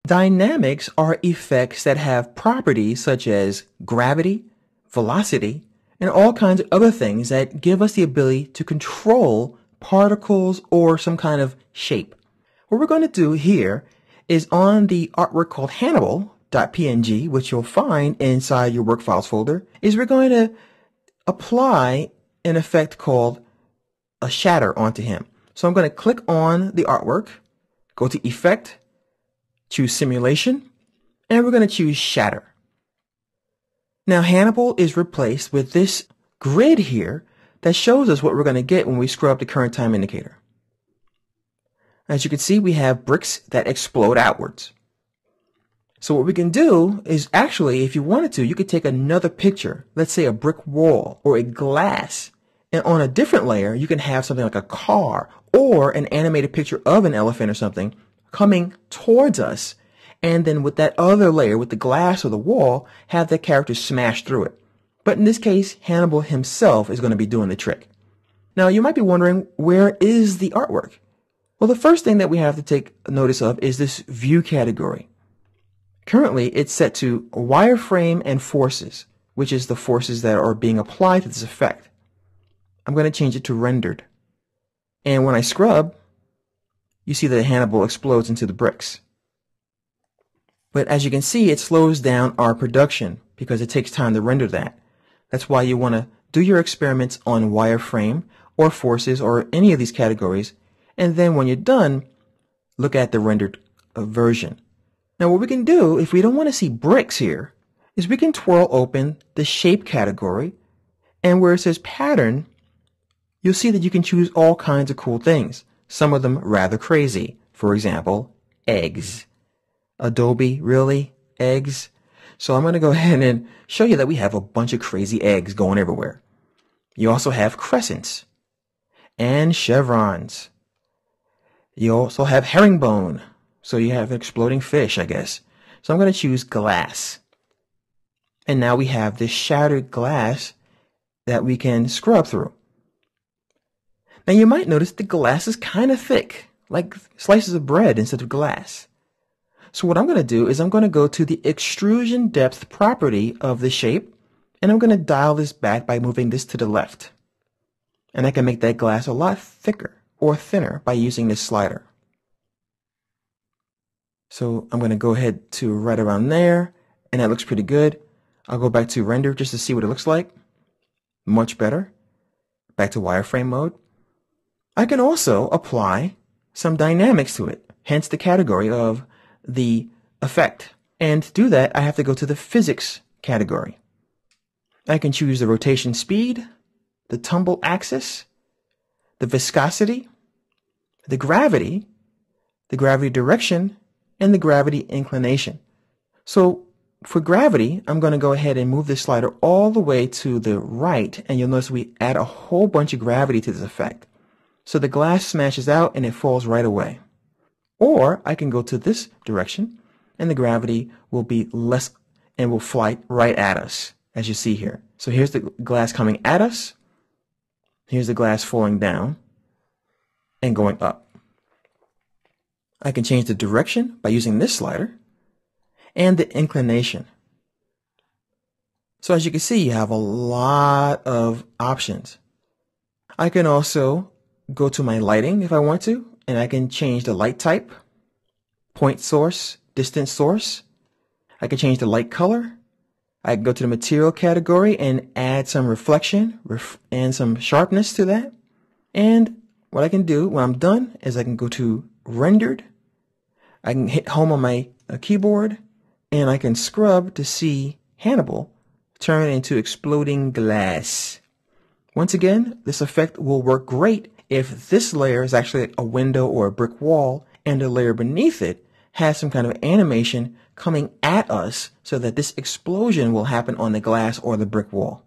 Dynamics are effects that have properties such as gravity, velocity, and all kinds of other things that give us the ability to control particles or some kind of shape. What we're going to do here is on the artwork called Hannibal.png, which you'll find inside your work files folder, is we're going to apply an effect called a shatter onto him. So I'm going to click on the artwork, go to Effect, choose Simulation, and we're going to choose Shatter. Now Hannibal is replaced with this grid here that shows us what we're going to get when we scrub the current time indicator. As you can see, we have bricks that explode outwards. So what we can do is actually, if you wanted to, you could take another picture, let's say a brick wall or a glass, and on a different layer, you can have something like a car or an animated picture of an elephant or something coming towards us. And then with that other layer, with the glass or the wall, have the character smash through it. But in this case, Hannibal himself is going to be doing the trick. Now, you might be wondering, where is the artwork? Well, the first thing that we have to take notice of is this view category. Currently, it's set to wireframe and forces, which is the forces that are being applied to this effect. I'm going to change it to rendered. And when I scrub, you see that Hannibal explodes into the bricks. But as you can see, it slows down our production because it takes time to render that. That's why you want to do your experiments on wireframe or forces or any of these categories. And then when you're done, look at the rendered version. Now what we can do, if we don't want to see bricks here, is we can twirl open the shape category, and where it says pattern, you'll see that you can choose all kinds of cool things. Some of them rather crazy. For example, eggs. Adobe, really? Eggs? So I'm going to go ahead and show you that we have a bunch of crazy eggs going everywhere. You also have crescents and chevrons. You also have herringbone. So you have exploding fish, I guess. So I'm going to choose glass. And now we have this shattered glass that we can scrub through. Now you might notice the glass is kind of thick, like slices of bread instead of glass. So what I'm going to do is I'm going to go to the extrusion depth property of the shape, and I'm going to dial this back by moving this to the left. And I can make that glass a lot thicker or thinner by using this slider. So I'm going to go ahead to right around there, and that looks pretty good. I'll go back to render just to see what it looks like. Much better. Back to wireframe mode. I can also apply some dynamics to it, hence the category of the effect. And to do that, I have to go to the physics category. I can choose the rotation speed, the tumble axis, the viscosity, the gravity direction, and the gravity inclination. So for gravity, I'm going to go ahead and move this slider all the way to the right, and you'll notice we add a whole bunch of gravity to this effect. So the glass smashes out and it falls right away. Or I can go to this direction, and the gravity will be less and will fly right at us, as you see here. So here's the glass coming at us. Here's the glass falling down and going up. I can change the direction by using this slider and the inclination. So as you can see, you have a lot of options. I can also go to my lighting if I want to, and I can change the light type, point source, distance source. I can change the light color. I can go to the material category and add some reflection and some sharpness to that. And what I can do when I'm done is I can go to rendered. I can hit home on my keyboard, and I can scrub to see Hannibal turn into exploding glass. Once again, this effect will work great if this layer is actually a window or a brick wall, and the layer beneath it has some kind of animation coming at us so that this explosion will happen on the glass or the brick wall.